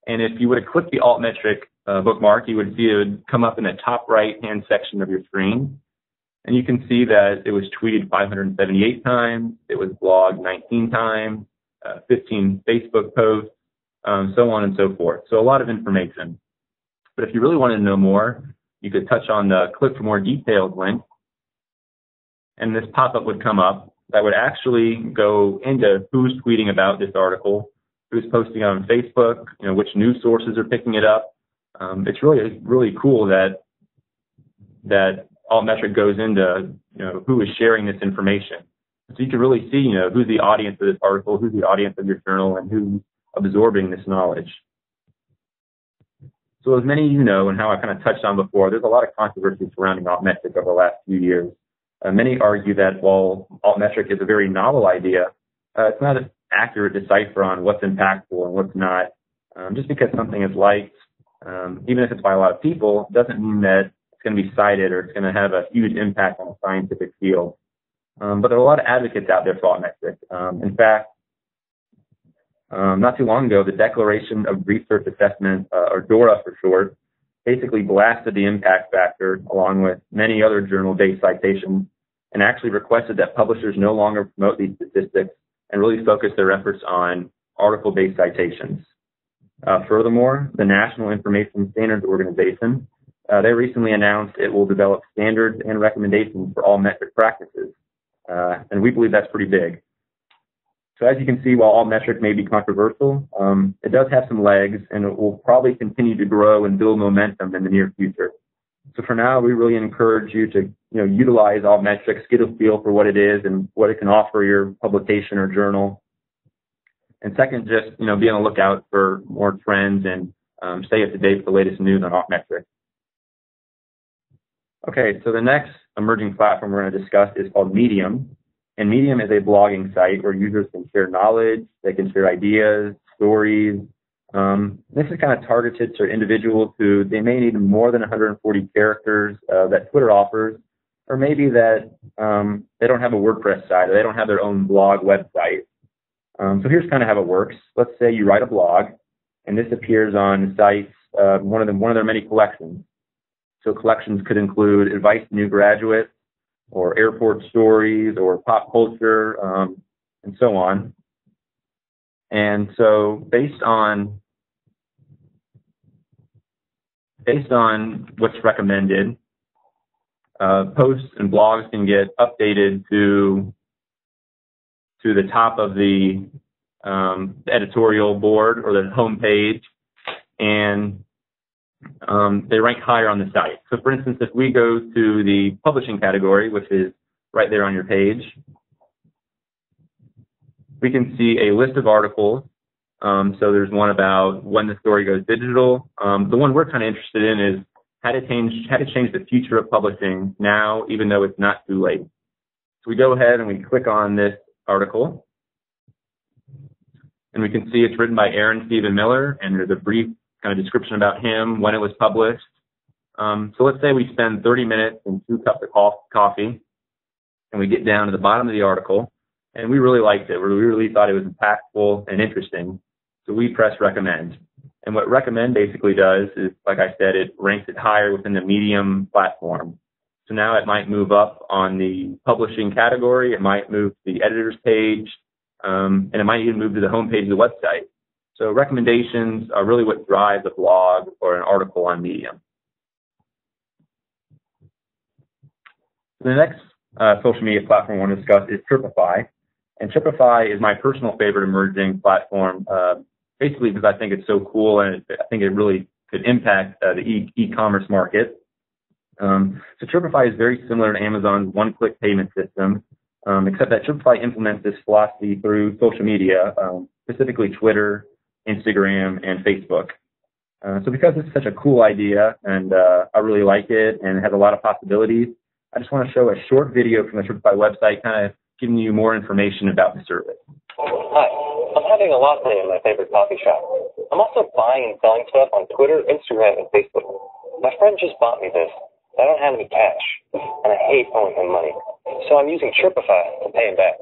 And if you were to click the Altmetric bookmark, you would see it would come up in the top right-hand section of your screen. And you can see that it was tweeted 578 times, it was blogged 19 times, 15 Facebook posts, so on and so forth. So a lot of information. But if you really wanted to know more, you could touch on the click for more details link, and this pop-up would come up that would actually go into who's tweeting about this article, who's posting on Facebook, which news sources are picking it up. It's really cool that Altmetric goes into who is sharing this information. So you can really see who's the audience of this article, who's the audience of your journal, and who's absorbing this knowledge. So as many of you know, and how I kind of touched on before, there's a lot of controversy surrounding Altmetric over the last few years. Many argue that while Altmetric is a very novel idea, it's not an accurate decipher on what's impactful and what's not. Just because something is liked, even if it's by a lot of people, doesn't mean that it's going to be cited or it's going to have a huge impact on a scientific field. But there are a lot of advocates out there for Altmetric. In fact, not too long ago, the Declaration of Research Assessment, or DORA for short, basically blasted the impact factor along with many other journal-based citations and actually requested that publishers no longer promote these statistics and really focus their efforts on article-based citations. Furthermore, the National Information Standards Organization, they recently announced it will develop standards and recommendations for all metric practices, and we believe that's pretty big. So as you can see, while Altmetric may be controversial, it does have some legs, and it will probably continue to grow and build momentum in the near future. So for now, we really encourage you to utilize Altmetric, get a feel for what it is and what it can offer your publication or journal. And second, just be on the lookout for more trends and stay up to date with the latest news on Altmetric. Okay, so the next emerging platform we're going to discuss is called Medium. And Medium is a blogging site where users can share knowledge, they can share ideas, stories. This is kind of targeted to individuals who they may need more than 140 characters that Twitter offers, or maybe that they don't have a WordPress site or they don't have their own blog website. So here's kind of how it works. Let's say you write a blog, and this appears on sites, one of their many collections. So collections could include advice to new graduates, or airport stories, or pop culture, and so on. And so based on what's recommended, posts and blogs can get updated to the top of the editorial board or the home page, and they rank higher on the site. So for instance, if we go to the publishing category, which is right there on your page, we can see a list of articles. So there's one about when the story goes digital. The one we're kind of interested in is how to change the future of publishing now, even though it's not too late. So we go ahead and we click on this article, and we can see it's written by Aaron Stephen Miller, and there's a brief kind of description about him, when it was published. So let's say we spend 30 minutes and 2 cups of coffee, and we get down to the bottom of the article, and we really liked it. We really thought it was impactful and interesting. So we press recommend. And what recommend basically does is, like I said, it ranks it higher within the Medium platform. So now it might move up on the publishing category, it might move to the editor's page, and it might even move to the home page of the website. So recommendations are really what drives a blog or an article on Medium. The next social media platform I want to discuss is Tripify. And Tripify is my personal favorite emerging platform, basically because I think it's so cool and I think it really could impact the e-commerce market. So Tripify is very similar to Amazon's one-click payment system, except that Tripify implements this philosophy through social media, specifically Twitter, Instagram, and Facebook. So because it's such a cool idea and I really like it and it has a lot of possibilities, I just want to show a short video from the Tripify website, kind of giving you more information about the service. Hi, I'm having a latte in my favorite coffee shop. I'm also buying and selling stuff on Twitter, Instagram, and Facebook. My friend just bought me this. I don't have any cash, and I hate owing him money. So I'm using Tripify to pay him back.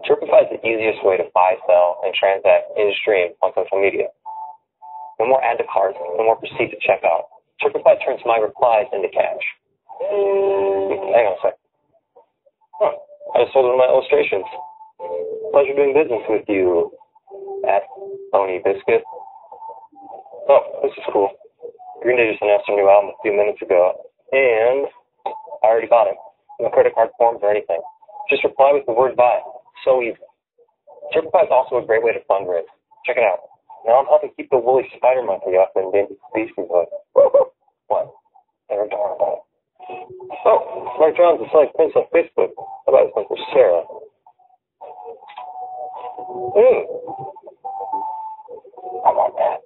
Tripify is the easiest way to buy, sell, and transact in-stream on social media. No more add to cart, no more proceed to checkout. Tripify turns my replies into cash. Hang on a sec. I just sold one of my illustrations. Pleasure doing business with you, at Pony Biscuit. Oh, this is cool. Green Day just announced a new album a few minutes ago, and I already bought it. No credit card forms or anything. Just reply with the word buy. So easy. Tripify is also a great way to fundraise. Check it out. Now I'm helping keep the woolly spider monkey off the endangered species list. What? They're adorable. Oh, Mark John's is selling prints on Facebook. How about this one for Sarah? I want that.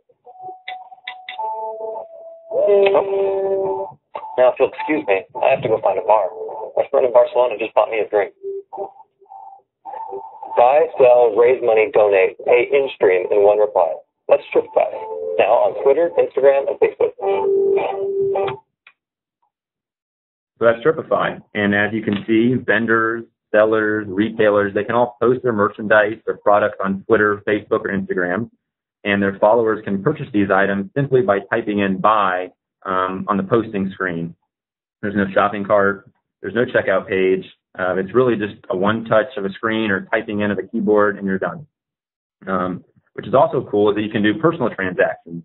Oh. Now, if you'll excuse me, I have to go find a bar. My friend in Barcelona just bought me a drink. Buy, sell, raise money, donate, pay in-stream in one reply. That's Tripify. Now on Twitter, Instagram, and Facebook. So that's Tripify. And as you can see, vendors, sellers, retailers, they can all post their merchandise or products on Twitter, Facebook, or Instagram. And their followers can purchase these items simply by typing in buy on the posting screen. There's no shopping cart. There's no checkout page. It's really just a one touch of a screen or typing into the keyboard and you're done. Which is also cool is that you can do personal transactions.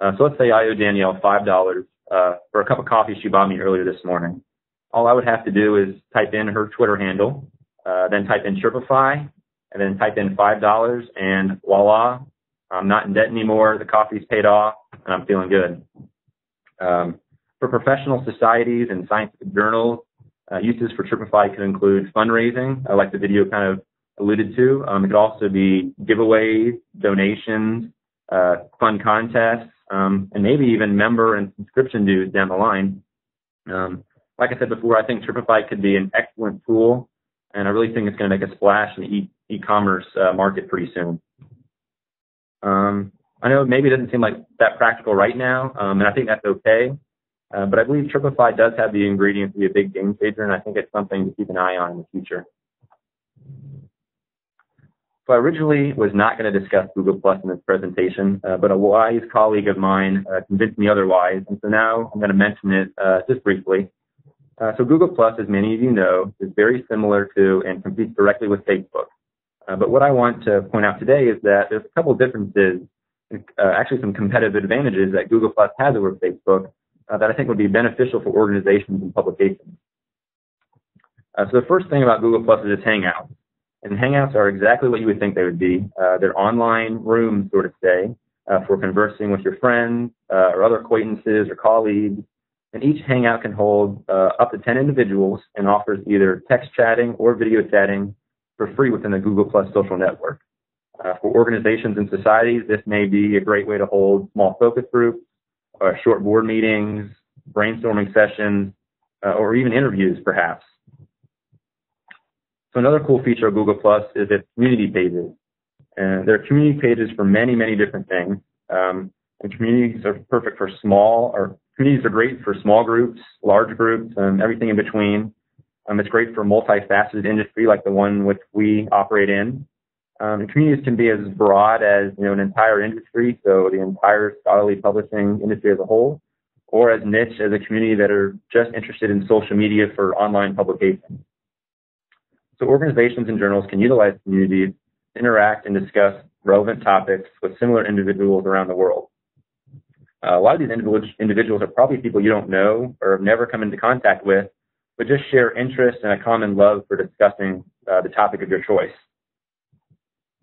So let's say I owe Danielle $5 for a cup of coffee she bought me earlier this morning. All I would have to do is type in her Twitter handle, then type in Tripify, and then type in $5, and voila, I'm not in debt anymore, the coffee's paid off, and I'm feeling good. For professional societies and scientific journals, uses for Tripify could include fundraising, like the video kind of alluded to. It could also be giveaways, donations, fun contests, and maybe even member and subscription dues down the line. Like I said before, I think Tripify could be an excellent tool, and I really think it's going to make a splash in the e-commerce market pretty soon. I know maybe it doesn't seem like that practical right now, and I think that's okay, but I believe Tripify does have the ingredients to be a big game changer, and I think it's something to keep an eye on in the future. So I originally was not going to discuss Google Plus in this presentation, but a wise colleague of mine convinced me otherwise, and so now I'm going to mention it just briefly. So Google Plus, as many of you know, is very similar to and competes directly with Facebook. But what I want to point out today is that there's a couple of differences, actually some competitive advantages that Google Plus has over Facebook that I think would be beneficial for organizations and publications. So the first thing about Google Plus is its Hangouts. And Hangouts are exactly what you would think they would be. They're online rooms, sort of say, for conversing with your friends or other acquaintances or colleagues. And each Hangout can hold up to 10 individuals and offers either text chatting or video chatting for free within the Google Plus social network. For organizations and societies, this may be a great way to hold small focus groups, short board meetings, brainstorming sessions, or even interviews, perhaps. So another cool feature of Google Plus is its community pages. There are community pages for many, many different things. And communities are perfect for communities are great for small groups, large groups, and everything in between. It's great for multifaceted industry like the one which we operate in. And communities can be as broad as an entire industry, so the entire scholarly publishing industry as a whole, or as niche as a community that are just interested in social media for online publication. So organizations and journals can utilize communities to interact and discuss relevant topics with similar individuals around the world. A lot of these individuals are probably people you don't know or have never come into contact with, but just share interest and a common love for discussing the topic of your choice.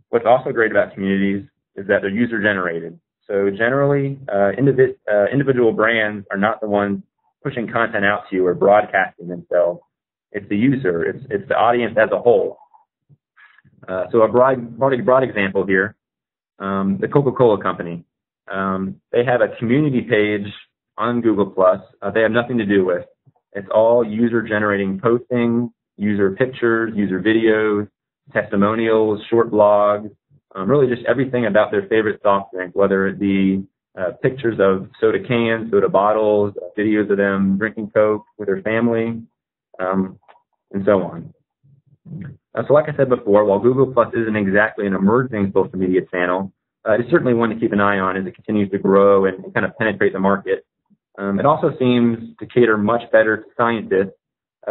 What's also great about communities is that they're user-generated. So generally, individual brands are not the ones pushing content out to you or broadcasting themselves. It's the user. It's the audience as a whole. So a broad example here, the Coca-Cola Company. They have a community page on Google+. They have nothing to do with. It's all user-generating postings, user pictures, user videos, testimonials, short blogs, really just everything about their favorite soft drink, whether it be pictures of soda cans, soda bottles, videos of them drinking Coke with their family, and so on. So like I said before, while Google+ isn't exactly an emerging social media channel, it's certainly one to keep an eye on as it continues to grow and kind of penetrate the market. It also seems to cater much better to scientists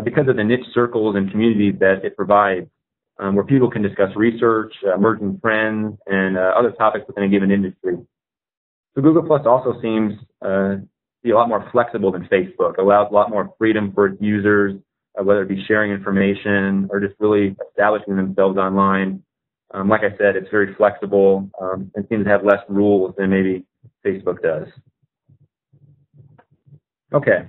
because of the niche circles and communities that it provides, where people can discuss research, emerging trends, and other topics within a given industry. So Google+ also seems to be a lot more flexible than Facebook, allows a lot more freedom for its users, whether it be sharing information or just really establishing themselves online. Like I said, it's very flexible and seems to have less rules than maybe Facebook does. Okay,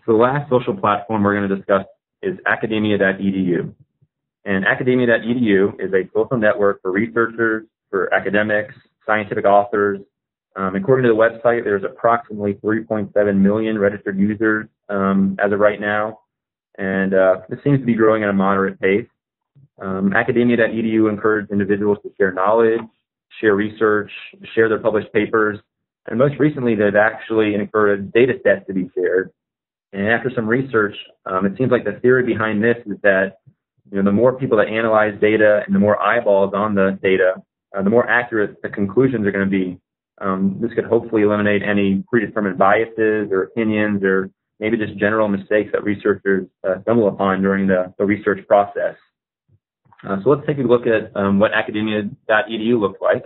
so the last social platform we're going to discuss is Academia.edu. And Academia.edu is a social network for researchers, for academics, scientific authors. According to the website, there's approximately 3.7 million registered users as of right now, and this seems to be growing at a moderate pace. Academia.edu encourages individuals to share knowledge, share research, share their published papers, and most recently they've actually encouraged data sets to be shared. And after some research, it seems like the theory behind this is that the more people that analyze data and the more eyeballs on the data, the more accurate the conclusions are going to be. This could hopefully eliminate any predetermined biases or opinions or maybe just general mistakes that researchers stumble upon during the research process. So let's take a look at what Academia.edu looks like.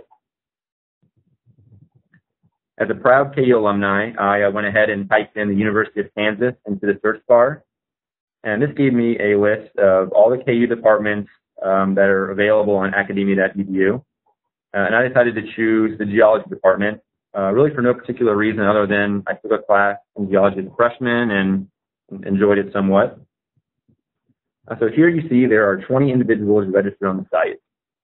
As a proud KU alumni, I went ahead and typed in the University of Kansas into the search bar. And this gave me a list of all the KU departments that are available on Academia.edu. And I decided to choose the geology department, really for no particular reason other than I took a class in geology as a freshman and enjoyed it somewhat. So here you see there are 20 individuals registered on the site.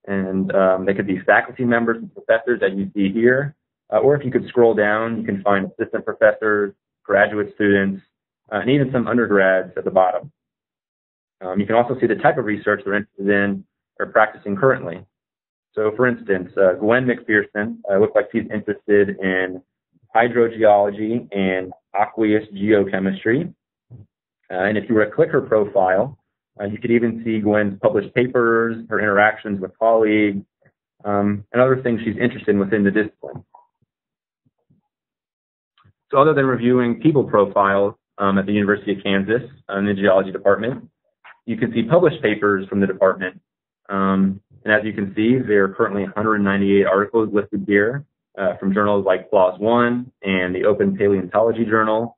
And they could be faculty members and professors that you see here. Or if you could scroll down, you can find assistant professors, graduate students, and even some undergrads at the bottom. You can also see the type of research they're interested in or practicing currently. So, for instance, Gwen McPherson looks like she's interested in hydrogeology and aqueous geochemistry. And if you were to click her profile, you could even see Gwen's published papers, her interactions with colleagues, and other things she's interested in within the discipline. So other than reviewing people profiles at the University of Kansas in the geology department, you can see published papers from the department. And as you can see, there are currently 198 articles listed here from journals like PLOS One and the Open Paleontology Journal.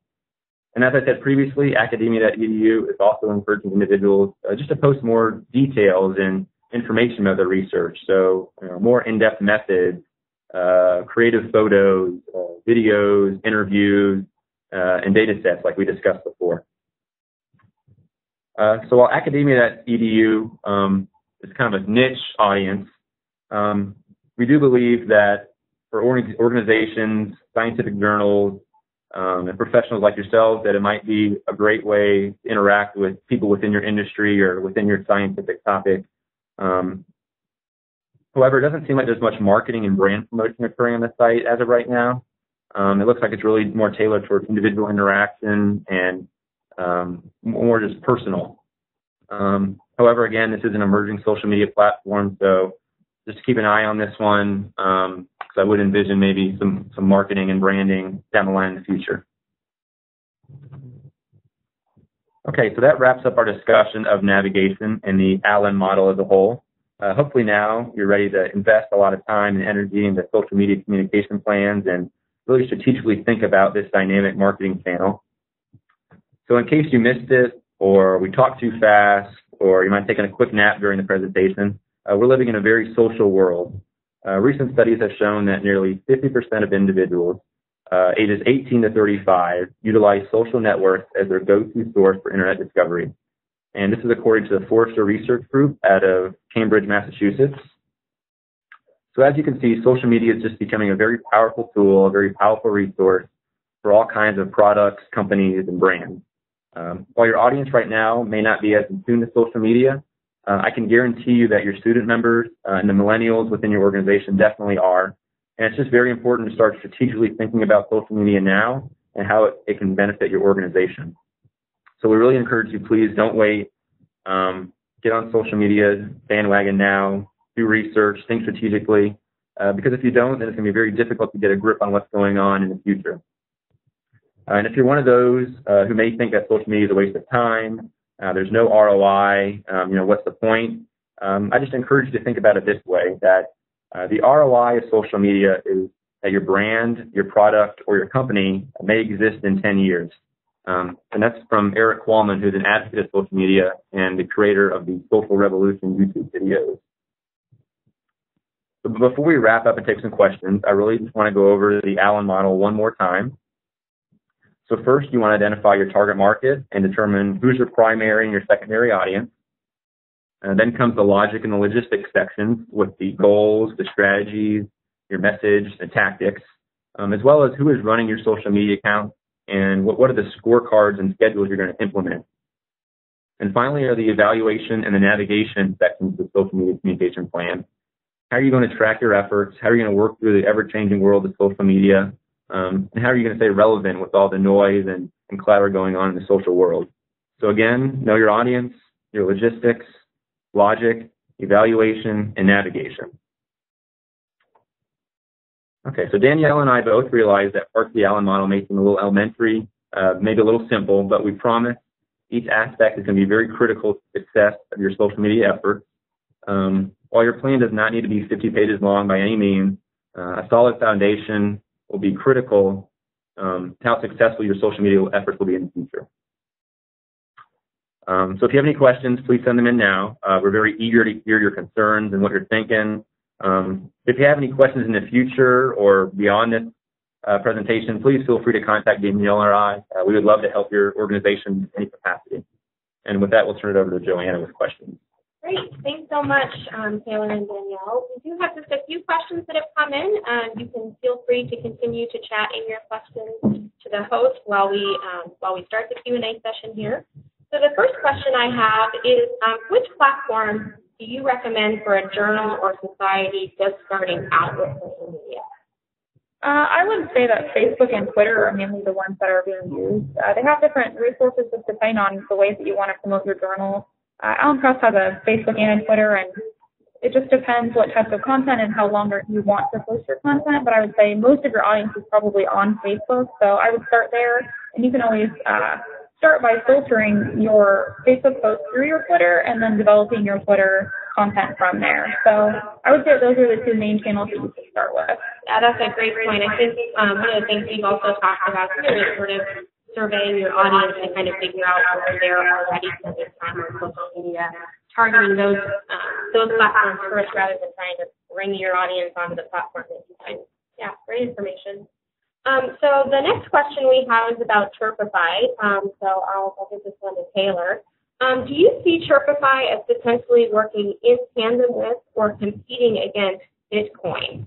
And as I said previously, Academia.edu is also encouraging individuals just to post more details and information about their research. So more in-depth methods, creative photos, videos, interviews, and data sets like we discussed before. So while Academia.edu is kind of a niche audience, we do believe that for organizations, scientific journals, and professionals like yourselves, that it might be a great way to interact with people within your industry or within your scientific topic. However, it doesn't seem like there's much marketing and brand promotion occurring on the site as of right now. It looks like it's really more tailored towards individual interaction and more just personal. However, again, this is an emerging social media platform, so just keep an eye on this one, because I would envision maybe some marketing and branding down the line in the future. Okay, so that wraps up our discussion of navigation and the Allen model as a whole. Hopefully now you're ready to invest a lot of time and energy into social media communication plans and really strategically think about this dynamic marketing channel. So in case you missed it, or we talked too fast, or you might have taken a quick nap during the presentation, we're living in a very social world. Recent studies have shown that nearly 50% of individuals ages 18 to 35 utilize social networks as their go-to source for internet discovery. And this is according to the Forrester Research Group out of Cambridge, Massachusetts. So as you can see, social media is just becoming a very powerful tool, a very powerful resource for all kinds of products, companies, and brands. While your audience right now may not be as in tune to social media, I can guarantee you that your student members and the millennials within your organization definitely are. And it's just very important to start strategically thinking about social media now and how it can benefit your organization. So we really encourage you, please don't wait. Get on social media bandwagon now, do research, think strategically, because if you don't, then it's going to be very difficult to get a grip on what's going on in the future. And if you're one of those who may think that social media is a waste of time, there's no ROI, what's the point? I just encourage you to think about it this way, that the ROI of social media is that your brand, your product, or your company may exist in 10 years. And that's from Eric Qualman, who's an advocate of social media and the creator of the Social Revolution YouTube videos. So before we wrap up and take some questions, I really just want to go over the Allen model one more time. So first, you want to identify your target market and determine who's your primary and your secondary audience. And then comes the logic and the logistics sections with the goals, the strategies, your message, the tactics, as well as who is running your social media account and what are the scorecards and schedules you're going to implement. And finally are the evaluation and the navigation sections of the social media communication plan. How are you going to track your efforts? How are you going to work through the ever-changing world of social media? And how are you going to stay relevant with all the noise and clatter going on in the social world? So again, know your audience, your logistics, logic, evaluation, and navigation. Okay, so Danielle and I both realized that parts of the Allen model may seem a little elementary, maybe a little simple, but we promise each aspect is going to be very critical to the success of your social media efforts. While your plan does not need to be 50 pages long by any means, a solid foundation will be critical to how successful your social media efforts will be in the future. So if you have any questions, please send them in now. We're very eager to hear your concerns and what you're thinking. If you have any questions in the future or beyond this presentation, please feel free to contact Danielle or I. We would love to help your organization in any capacity. And with that, we'll turn it over to Joanna with questions. Great. Thanks so much, Taylor and Danielle. We do have just a few questions that have come in. You can feel free to continue to chat in your questions to the host while we start the Q&A session here. So the first question I have is, which platform do you recommend for a journal or society just starting out with social media? I would say that Facebook and Twitter are mainly the ones that are being used. They have different resources just depending on the ways that you want to promote your journal. Allen Press has a Facebook and a Twitter, and it just depends what types of content and how long you want to post your content. But I would say most of your audience is probably on Facebook, so I would start there. And you can always start by filtering your Facebook posts through your Twitter and then developing your Twitter content from there. So I would say those are the two main channels that you should start with. Yeah, that's a great point. I think one of the things we've also talked about here is sort of surveying your audience and kind of figure out where they're already spending time on social media, targeting those platforms first rather than trying to bring your audience onto the platform that you find. Yeah, great information. So the next question we have is about Chirpify. So I'll give this one to Taylor. Do you see Chirpify as potentially working in tandem with or competing against Bitcoin?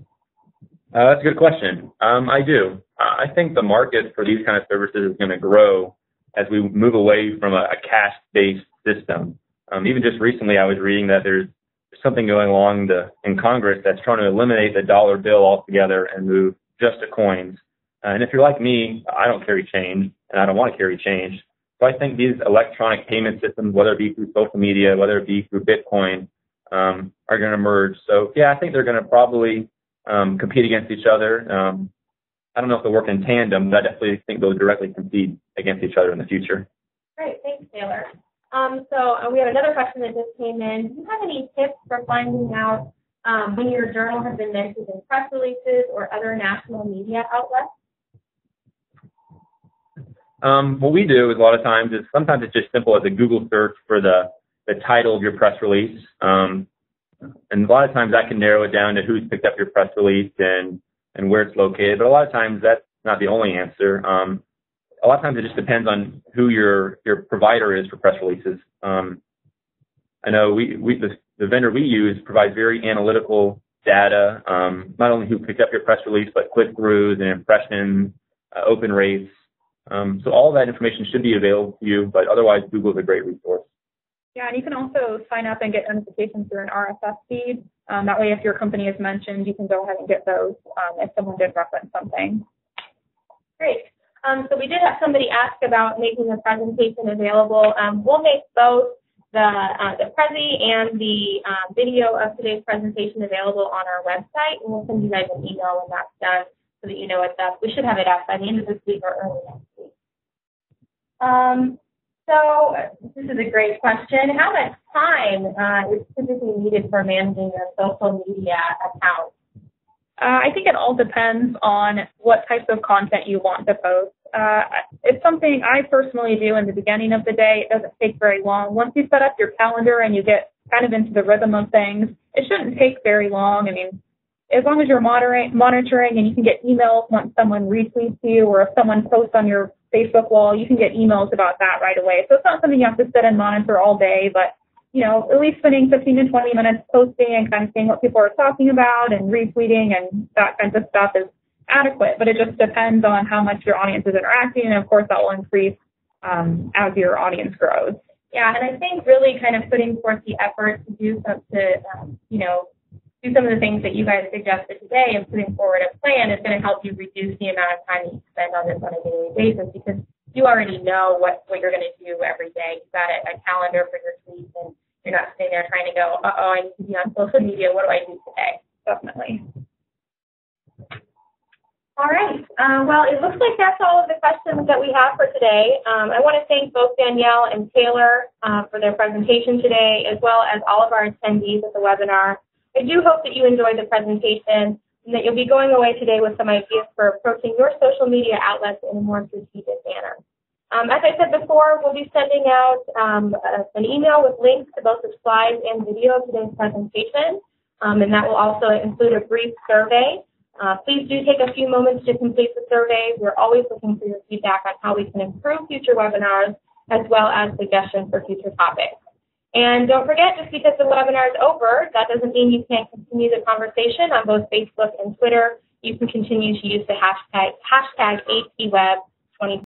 That's a good question. I do. I think the market for these kind of services is going to grow as we move away from a cash-based system. Even just recently, I was reading that there's something going along in Congress that's trying to eliminate the dollar bill altogether and move just to coins. And if you're like me, I don't carry change, and I don't want to carry change. So I think these electronic payment systems, whether it be through social media, whether it be through Bitcoin, are going to merge. So, yeah, I think they're going to probably compete against each other. I don't know if they'll work in tandem, but I definitely think they'll directly compete against each other in the future. Great. Thanks, Taylor. We have another question that just came in. Do you have any tips for finding out when your journal has been mentioned in press releases or other national media outlets? What we do is a lot of times is sometimes it's just simple as a Google search for the title of your press release. And a lot of times that can narrow it down to who's picked up your press release and where it's located. But a lot of times that's not the only answer. A lot of times it just depends on who your provider is for press releases. I know the vendor we use provides very analytical data, not only who picked up your press release, but click-throughs and impressions, open rates. So all that information should be available to you, but otherwise Google is a great resource. Yeah, and you can also sign up and get notifications through an RSS feed. That way, if your company is mentioned, you can go ahead and get those if someone did reference something. Great. So we did have somebody ask about making the presentation available. We'll make both the Prezi and the video of today's presentation available on our website, and we'll send you guys an email when that's done so that you know it's up. We should have it up by the end of this week or early next week. So this is a great question. How much time is typically needed for managing your social media account? I think it all depends on what types of content you want to post. It's something I personally do in the beginning of the day. It doesn't take very long. Once you set up your calendar and you get kind of into the rhythm of things, it shouldn't take very long. I mean, as long as you're monitoring and you can get emails once someone retweets you or if someone posts on your Facebook wall, you can get emails about that right away. So it's not something you have to sit and monitor all day, but at least spending 15 to 20 minutes posting and kind of seeing what people are talking about and retweeting and that kind of stuff is adequate. But it just depends on how much your audience is interacting, and of course that will increase as your audience grows. Yeah, and I think really kind of putting forth the effort to do some of the things that you guys suggested today and putting forward a plan is going to help you reduce the amount of time that you spend on this on a daily basis, because you already know what you're going to do every day. You've got a calendar for your tweets, and you're not sitting there trying to go, I need to be on social media. What do I do today? Definitely. All right. Well, it looks like that's all of the questions that we have for today. I want to thank both Danielle and Taylor for their presentation today, as well as all of our attendees at the webinar. I do hope that you enjoyed the presentation and that you'll be going away today with some ideas for approaching your social media outlets in a more strategic manner. As I said before, we'll be sending out an email with links to both the slides and video of today's presentation, and that will also include a brief survey. Please do take a few moments to complete the survey. We're always looking for your feedback on how we can improve future webinars, as well as suggestions for future topics. And don't forget, just because the webinar is over, that doesn't mean you can't continue the conversation on both Facebook and Twitter. You can continue to use the hashtag ATWeb20.